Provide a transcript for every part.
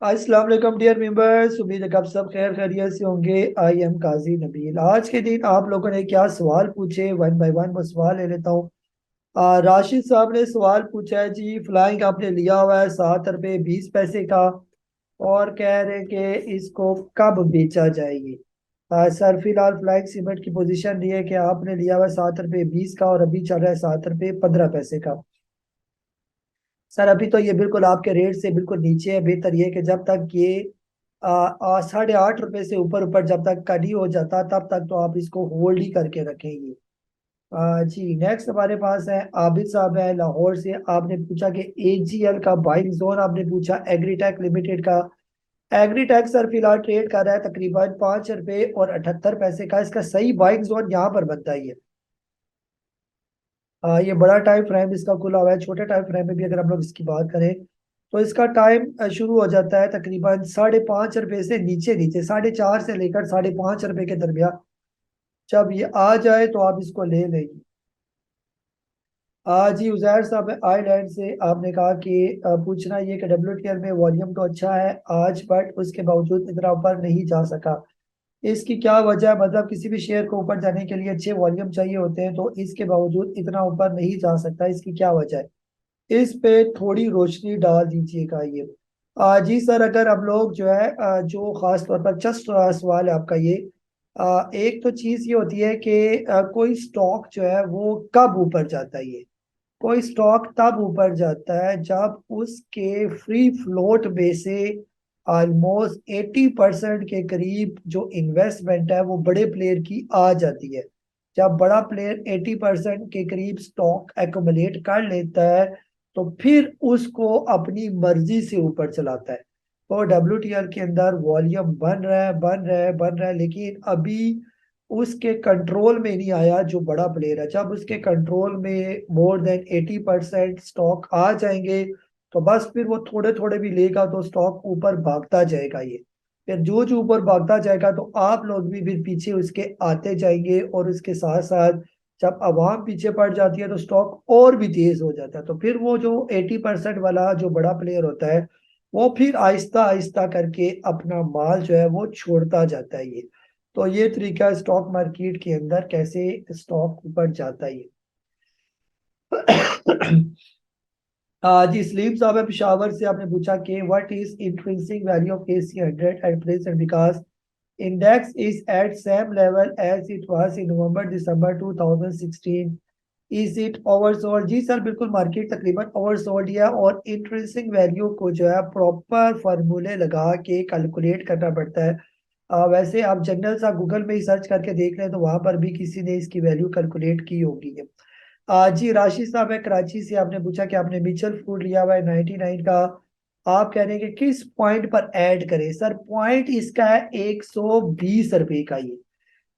अस्सलाम वालेकुम dear members, उम्मीद है कि आप सब खैर खैरियत से होंगे। आई एम काजी नबील। आज के दिन आप लोगों ने क्या सवाल पूछे, वन बाय वन वो सवाल ले लेता हूँ। राशिद साहब ने सवाल पूछा है जी, फ्लाइंग आपने लिया हुआ है 7 रुपये 20 पैसे का, और कह रहे हैं कि इसको कब बेचा जाएगी। सर फिलहाल फ्लाइंग सीमेंट की पोजीशन ये है कि आपने लिया हुआ है 7 रुपये 20 का, और अभी चल रहा है 7 रुपये 15 पैसे का। सर अभी तो ये बिल्कुल आपके रेट से बिल्कुल नीचे है। बेहतर ये है कि जब तक ये 8.5 रुपए से ऊपर ऊपर जब तक का नहीं हो जाता, तब तक तो आप इसको होल्ड ही करके रखेंगे। जी नेक्स्ट हमारे पास है आबिद साहब है लाहौर से। आपने पूछा कि एजीएल का बाइंग जोन, आपने पूछा एग्रीटेक लिमिटेड का। एग्रीटेक सर फिलहाल ट्रेड कर रहा है तकरीबन 5 रुपये और 78 पैसे का। इसका सही बाइंग जोन यहाँ पर बनता ही है। ये बड़ा टाइम फ्रेम इसका खुला हुआ है। छोटे टाइम फ्रेम में भी अगर हम लोग इसकी बात करें तो इसका टाइम शुरू हो जाता है तकरीबन 5.5 रुपये से नीचे नीचे, 4.5 से लेकर 5.5 रुपये के दरमियान। जब ये आ जाए तो आप इसको ले लेंगे। जी उजैर साहब आयरलैंड से। आपने कहा कि पूछना ये कि डब्ल्यूटीएल में वॉल्यूम तो अच्छा है आज, बट उसके बावजूद इतना ऊपर नहीं जा सका। इसकी क्या वजह है? मतलब किसी भी शेयर को ऊपर जाने के लिए अच्छे वॉल्यूम चाहिए होते हैं, तो इसके बावजूद इतना ऊपर नहीं जा सकता, इसकी क्या वजह है? इस पे थोड़ी रोशनी डाल दीजिएगा ये। जी सर, अगर हम लोग जो है जो खास तौर पर जस्ट सवाल है आपका ये। एक तो चीज ये होती है कि कोई स्टॉक जो है वो कब ऊपर जाता है। ये कोई स्टॉक तब ऊपर जाता है जब उसके फ्री फ्लोट में से ऑलमोस्ट 80% के करीब जो इन्वेस्टमेंट है वो बड़े प्लेयर की आ जाती है। जब बड़ा प्लेयर 80% के करीब स्टॉक एक्युमुलेट कर लेता है, तो फिर उसको अपनी मर्जी से ऊपर चलाता है। तो डब्ल्यूटीएल के अंदर वॉल्यूम बन रहा है, बन रहा है, बन रहा है, लेकिन अभी उसके कंट्रोल में नहीं आया जो बड़ा प्लेयर है। जब उसके कंट्रोल में मोर देन 80% स्टॉक आ जाएंगे, तो बस फिर वो थोड़े थोड़े भी लेगा तो स्टॉक ऊपर भागता जाएगा। ये फिर जो जो ऊपर भागता जाएगा तो आप लोग भी फिर पीछे उसके आते जाएंगे, और उसके साथ साथ जब आवाम पीछे पड़ जाती है तो स्टॉक और भी तेज हो जाता है। तो फिर वो जो 80% वाला जो बड़ा प्लेयर होता है, वो फिर आहिस्ता आहिस्ता करके अपना माल जो है वो छोड़ता जाता है। ये तो ये तरीका है स्टॉक मार्केट के अंदर कैसे स्टॉक ऊपर जाता है। जी सलीम साहब है पिशावर से। आपने पूछा कि what is intrinsic value of AC 100 at present, because index is at same level as it was in November दिसंबर 2016। Is it oversold? जी सर बिल्कुल, मार्केट तकरीबन ओवरसोल्ड है, और इंट्रिंसिक वैल्यू को जो है प्रॉपर फार्मूले लगा के कैलकुलेट करना पड़ता है। वैसे आप जनरल सा गूगल में ही सर्च करके देख रहे हैं तो वहां पर भी किसी ने इसकी वैल्यू कैलकुलेट की होगी। जी राशि साहब है कराची से। आपने पूछा कि आपने म्यूचुअल फूड लिया हुआ है 99 का। आप कह रहे हैं कि किस पॉइंट पर ऐड करें। सर पॉइंट इसका है 120 रुपए का। ये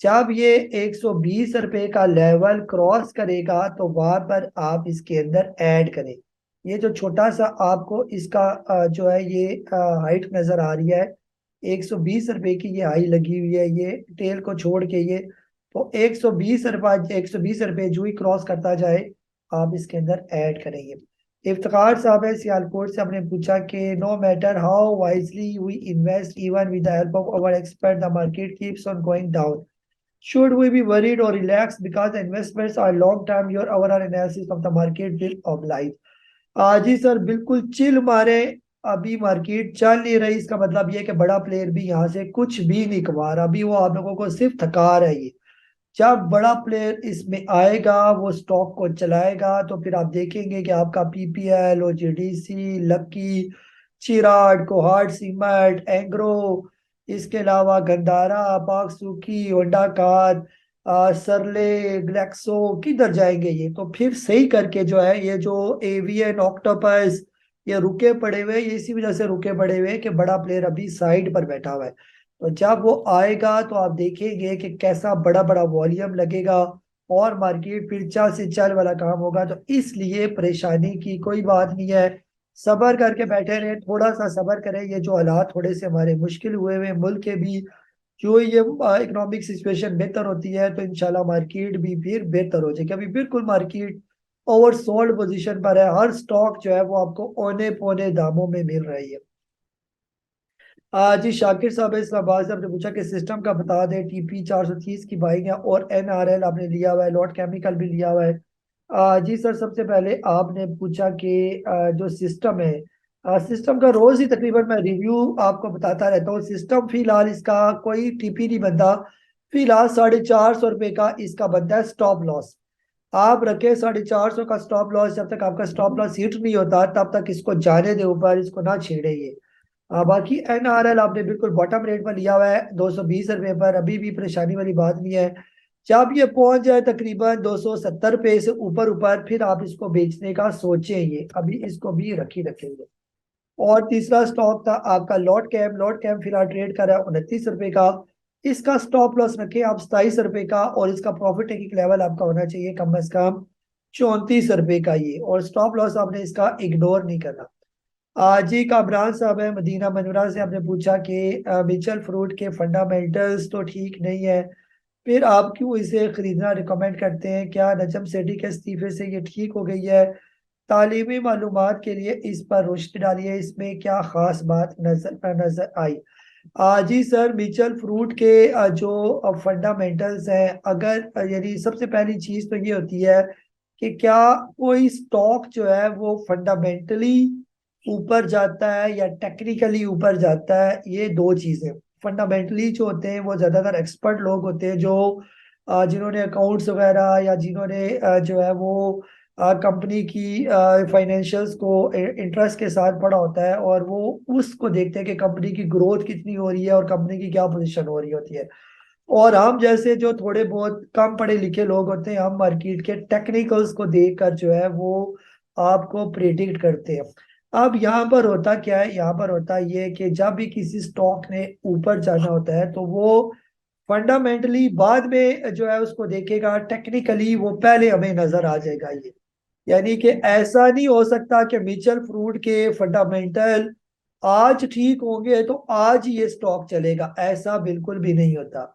जब ये 120 रुपए का लेवल क्रॉस करेगा तो वहां पर आप इसके अंदर ऐड करें। ये जो छोटा सा आपको इसका जो है ये हाइट नजर आ रही है, 120 रुपए की ये हाई लगी हुई है, ये टेल को छोड़ के ये। तो 120 रुपये 120 रुपये जो ही क्रॉस करता जाए, आप इसके अंदर ऐड करेंगे। इफ्तिखार साहब है सियालकोट से। आपने पूछा कि no matter how wisely we invest even with the help of our expert the market keeps on going down, should we be worried or relaxed because the investments are long term? Your overall analysis of the market will oblige। जी sir बिल्कुल chill मारे। अभी market चल नहीं रही, इसका मतलब ये है कि बड़ा प्लेयर भी यहाँ से कुछ भी नहीं कमा रहा। अभी वो आप लोगों को सिर्फ थका रहा है। ये जब बड़ा प्लेयर इसमें आएगा वो स्टॉक को चलाएगा, तो फिर आप देखेंगे कि आपका PPL, OGDC, Lucky, Cherat, Kohat cement, Engro, इसके अलावा गंदारा, पाक सूखी, होंडा कार, सरले, ग्लेक्सो किधर जाएंगे। ये तो फिर सही करके जो है ये जो एवियन, ऑक्टोपस, ये रुके पड़े हुए, ये इसी वजह से रुके पड़े हुए हैं कि बड़ा प्लेयर अभी साइड पर बैठा हुआ है। तो जब वो आएगा तो आप देखेंगे कि कैसा बड़ा बड़ा वॉल्यूम लगेगा, और मार्केट फिर चल से चल वाला काम होगा। तो इसलिए परेशानी की कोई बात नहीं है। सबर करके बैठे रहे, थोड़ा सा सबर करें। ये जो हालात थोड़े से हमारे मुश्किल हुए हुए मुल्क के भी, जो ये इकोनॉमिक सिचुएशन बेहतर होती है तो इंशाल्लाह मार्केट भी फिर बेहतर हो जाएगी। अभी बिल्कुल मार्केट ओवरसोल्ड पोजीशन पर है। हर स्टॉक जो है वो आपको औने पौने दामों में मिल रही है। जी शाकिर साहब है इस्लामाबाद से, आपने पूछा कि सिस्टम का बता दें। टीपी 430 की बाइंग है और एनआरएल आपने लिया हुआ है, लॉट केमिकल भी लिया हुआ है। जी सर, सबसे पहले आपने पूछा कि जो सिस्टम है, सिस्टम का रोज ही तकरीबन मैं रिव्यू आपको बताता रहता हूँ। सिस्टम फिलहाल इसका कोई टीपी नहीं बनता। फिलहाल 450 रुपये का इसका बनता है स्टॉप लॉस। आप रखे 450 का स्टॉप लॉस। जब तक आपका स्टॉप लॉस हिट नहीं होता तब तक इसको जाने दे ऊपर, इसको ना छेड़े ये। बाकी एनआरएल आपने बिल्कुल बॉटम रेट पर लिया हुआ है 220 रुपये पर, अभी भी परेशानी वाली बात नहीं है। जब ये पहुंच जाए तकरीबन 270 रुपये से ऊपर ऊपर, फिर आप इसको बेचने का सोचेंगे, अभी इसको भी रखी रखेंगे। और तीसरा स्टॉक था आपका लॉट कैम। लॉट कैम फिलहाल ट्रेड कर रहा है 29 रुपये का। इसका स्टॉप लॉस रखें आप 27 रुपये का, और इसका प्रॉफिट टेकिंग लेवल आपका होना चाहिए कम अज कम 34 रुपये का ये, और स्टॉप लॉस आपने इसका इग्नोर नहीं करना। जी कामरान साहब है मदीना मनवरा से, आपने पूछा कि मिचल फ्रूट के फंडामेंटल्स तो ठीक नहीं है, फिर आप क्यों इसे खरीदना रिकमेंड करते हैं? क्या नजम सेठी के इस्तीफे से ये ठीक हो गई है? तालीमी मालूमात के लिए इस पर रोशनी डालिए, इसमें क्या खास बात नजर नजर आई? जी सर, मिचल फ्रूट के जो फंडामेंटल्स हैं, अगर यानी सबसे पहली चीज तो ये होती है कि क्या कोई स्टॉक जो है वो फंडामेंटली ऊपर जाता है या टेक्निकली ऊपर जाता है। ये दो चीजें। फंडामेंटली जो होते हैं वो ज्यादातर एक्सपर्ट लोग होते हैं, जो जिन्होंने अकाउंट्स वगैरह या जिन्होंने जो है वो कंपनी की फाइनेंशियल्स को इंटरेस्ट के साथ पढ़ा होता है, और वो उसको देखते हैं कि कंपनी की ग्रोथ कितनी हो रही है और कंपनी की क्या पोजीशन हो रही होती है। और हम जैसे जो थोड़े बहुत कम पढ़े लिखे लोग होते हैं, हम मार्केट के टेक्निकल्स को देखकर जो है वो आपको प्रेडिक्ट करते हैं। अब यहाँ पर होता क्या है, यहाँ पर होता ये है कि जब भी किसी स्टॉक ने ऊपर जाना होता है तो वो फंडामेंटली बाद में जो है उसको देखेगा, टेक्निकली वो पहले हमें नजर आ जाएगा ये। यानी कि ऐसा नहीं हो सकता कि मिचल फ्रूट के फंडामेंटल आज ठीक होंगे तो आज ये स्टॉक चलेगा, ऐसा बिल्कुल भी नहीं होता।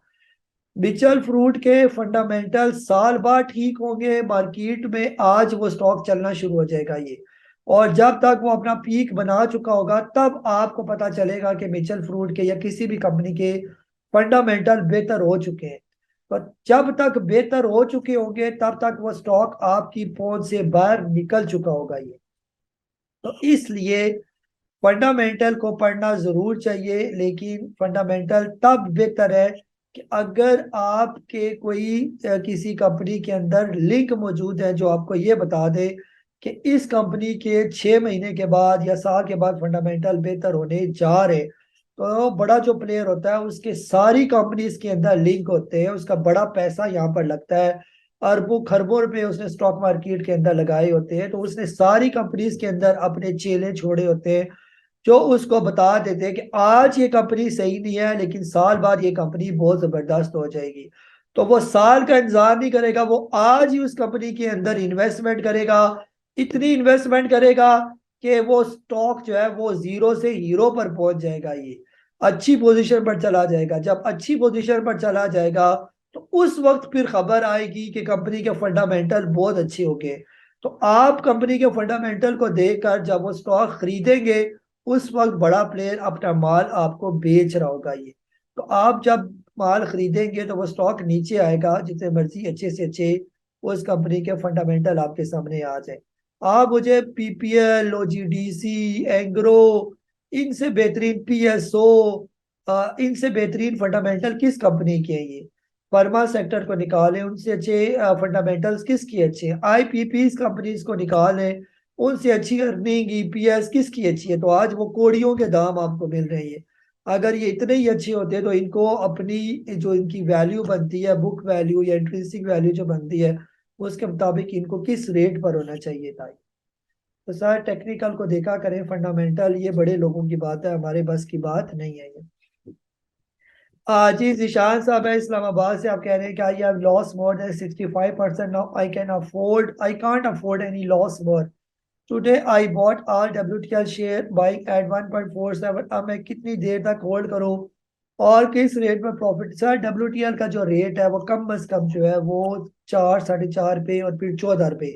मिचल फ्रूट के फंडामेंटल साल बाद ठीक होंगे, मार्केट में आज वो स्टॉक चलना शुरू हो जाएगा ये। और जब तक वो अपना पीक बना चुका होगा तब आपको पता चलेगा कि मिचल फ्रूट के या किसी भी कंपनी के फंडामेंटल बेहतर हो चुके हैं। तो जब तक बेहतर हो चुके होंगे तब तक वो स्टॉक आपकी पहुंच से बाहर निकल चुका होगा ये। तो इसलिए फंडामेंटल को पढ़ना जरूर चाहिए, लेकिन फंडामेंटल तब बेहतर है कि अगर आपके कोई किसी कंपनी के अंदर लिंक मौजूद है जो आपको ये बता दे कि इस कंपनी के 6 महीने के बाद या साल के बाद फंडामेंटल बेहतर होने जा रहे। तो बड़ा जो प्लेयर होता है उसके सारी कंपनीज के अंदर लिंक होते हैं, उसका बड़ा पैसा यहाँ पर लगता है, अरबों खरबों रुपए उसने स्टॉक मार्केट के अंदर लगाए होते हैं, तो उसने सारी कंपनीज के अंदर अपने चेले छोड़े होते हैं जो उसको बता देते हैं कि आज ये कंपनी सही नहीं है लेकिन साल बाद ये कंपनी बहुत जबरदस्त हो जाएगी। तो वो साल का इंतजार नहीं करेगा, वो आज ही उस कंपनी के अंदर इन्वेस्टमेंट करेगा। इतनी इन्वेस्टमेंट करेगा कि वो स्टॉक जो है वो जीरो से हीरो पर पहुंच जाएगा, ये अच्छी पोजीशन पर चला जाएगा। जब अच्छी पोजीशन पर चला जाएगा तो उस वक्त फिर खबर आएगी कि कंपनी के फंडामेंटल बहुत अच्छे हो गए। तो आप कंपनी के फंडामेंटल को देखकर जब वो स्टॉक खरीदेंगे, उस वक्त बड़ा प्लेयर अपना माल आपको बेच रहा होगा ये। तो आप जब माल खरीदेंगे तो वो स्टॉक नीचे आएगा जितने मर्जी अच्छे से अच्छे उस कंपनी के फंडामेंटल आपके सामने आ जाए। आप मुझे पीपीएल, ओजीडीसी, एंग्रो, इनसे बेहतरीन पीएसओ, इनसे बेहतरीन फंडामेंटल किस कंपनी के हैं ये? फर्मा सेक्टर को निकालें, उनसे अच्छे फंडामेंटल्स किसकी अच्छे हैं? आईपीपी कंपनीज को निकालें, उनसे अच्छी अर्निंग ईपीएस किसकी अच्छी है? तो आज वो कोड़ियों के दाम आपको मिल रही है। अगर ये इतने ही अच्छे होते तो इनको अपनी जो इनकी वैल्यू बनती है, बुक वैल्यू या इंट्रिंसिक वैल्यू जो बनती है, उसके मुताबिक इनको किस रेट पर होना चाहिए था। तो सर टेक्निकल को देखा करें, फंडामेंटल ये बड़े लोगों की बात है, हमारे बस की बात नहीं है ये। जी जिशान साहब है इस्लामाबाद से, आप कह रहे हैं कि I have loss more than 65% now, I can't afford any loss more. Today I bought all WTL share buying at 1.47। अब मैं कितनी देर तक होल्ड करूं और किस रेट में प्रॉफिट? सर डब्ल्यूटीएल का जो रेट है वो कम अज कम जो है वो 4, 4.5 पे और फिर 14 रुपए।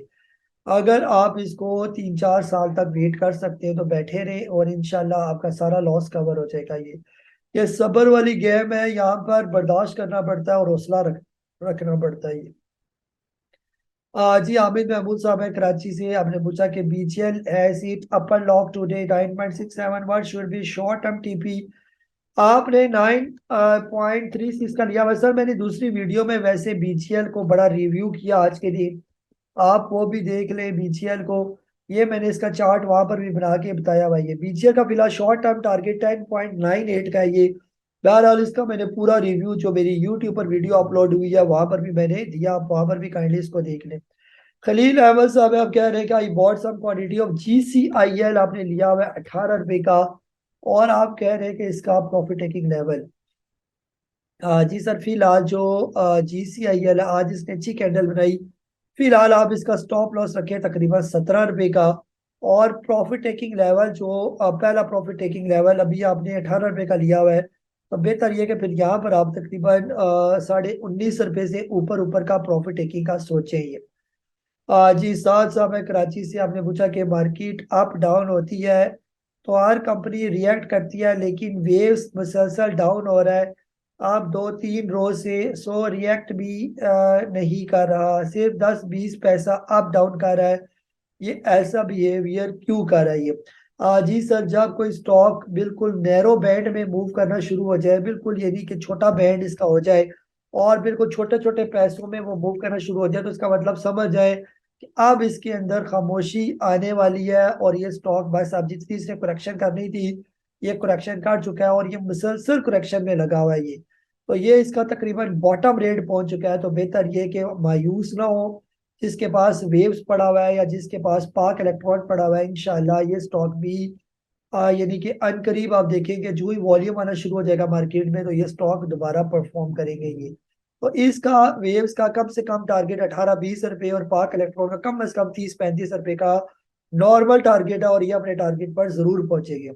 अगर आप इसको 3-4 साल तक वेट कर सकते हैं तो बैठे रहे और इंशाल्लाह आपका सारा लॉस कवर हो जाएगा। ये सब्र वाली गेम है, यहाँ पर बर्दाश्त करना पड़ता है और हौसला रखना पड़ता है ये। जी आमिद महमूद साहब है कराची से, आपने पूछा कि BGL has it upper lock today 9.67, what should be short term TP. आपने 9.36 का लिया हुआ सर। मैंने दूसरी वीडियो में वैसे बीजीएल को बड़ा रिव्यू किया आज के दिन, आप वो भी देख लें बीजीएल को। ये मैंने इसका चार्ट वहां पर भी बना के बताया हुआ है। ये बीजीएल का फिलहाल शॉर्ट टर्म टारगेट 10.98 का है ये। बहरहाल इसका मैंने पूरा रिव्यू जो मेरी यूट्यूब पर वीडियो अपलोड हुई है वहां पर भी मैंने दिया, आप वहां पर भी काइंडली इसको देख लें। खलील अहमद साहब आप कह रहे हैं कि I bought some quantity of GCIL, आपने लिया हुआ है 18 रुपए का, और आप कह रहे हैं कि इसका प्रॉफिट टेकिंग लेवल। जी सर, फिलहाल जो GCIL है आज इसने अच्छी कैंडल बनाई, फिलहाल आप इसका स्टॉप लॉस रखें तकरीबन 17 रुपए का। और प्रॉफिट टेकिंग लेवल जो पहला प्रॉफिट टेकिंग लेवल अभी आपने 18 रुपए का लिया हुआ है, तो बेहतर ये कि फिर यहाँ पर आप तकरीबन 19.5 रुपए से ऊपर ऊपर का प्रॉफिट टेकिंग का सोचें ये। जी साद साहब है कराची से, आपने पूछा कि मार्केट अप डाउन होती है तो हर कंपनी रिएक्ट करती है, लेकिन वेव्स मुसलसल डाउन हो रहा है। आप 2-3 रोज से सो रिएक्ट भी नहीं कर रहा, सिर्फ 10-20 पैसा अप डाउन कर रहा है, ये ऐसा बिहेवियर क्यों कर रहा है ये। जी सर, जब कोई स्टॉक बिल्कुल नैरो बैंड में मूव करना शुरू हो जाए, बिल्कुल यानी कि छोटा बैंड इसका हो जाए और बिल्कुल छोटे छोटे पैसों में वो मूव करना शुरू हो जाए, तो इसका मतलब समझ जाए कि अब इसके अंदर खामोशी आने वाली है और ये स्टॉक बस अब जितनी इसने करेक्शन करनी थी ये करेक्शन कर चुका है और ये मुसलसल करेक्शन में लगा हुआ है ये। तो ये इसका तकरीबन बॉटम रेट पहुंच चुका है, तो बेहतर ये कि मायूस ना हो। जिसके पास वेव्स पड़ा हुआ है या जिसके पास पाक इलेक्ट्रॉन पड़ा हुआ है, इंशाल्लाह ये स्टॉक भी यानी कि अनकरीब आप देखेंगे जो ही वॉल्यूम आना शुरू हो जाएगा मार्केट में तो ये स्टॉक दोबारा परफॉर्म करेंगे ये। तो इसका वेव्स का कम से कम टारगेट 18-20 रुपए और पाक इलेक्ट्रॉन का कम से कम 30-35 रुपए का नॉर्मल टारगेट है और ये अपने टारगेट पर जरूर पहुंचेंगे।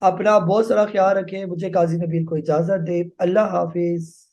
अपना बहुत सारा ख्याल रखें, मुझे काजी नबील को इजाजत दे, अल्लाह हाफिज।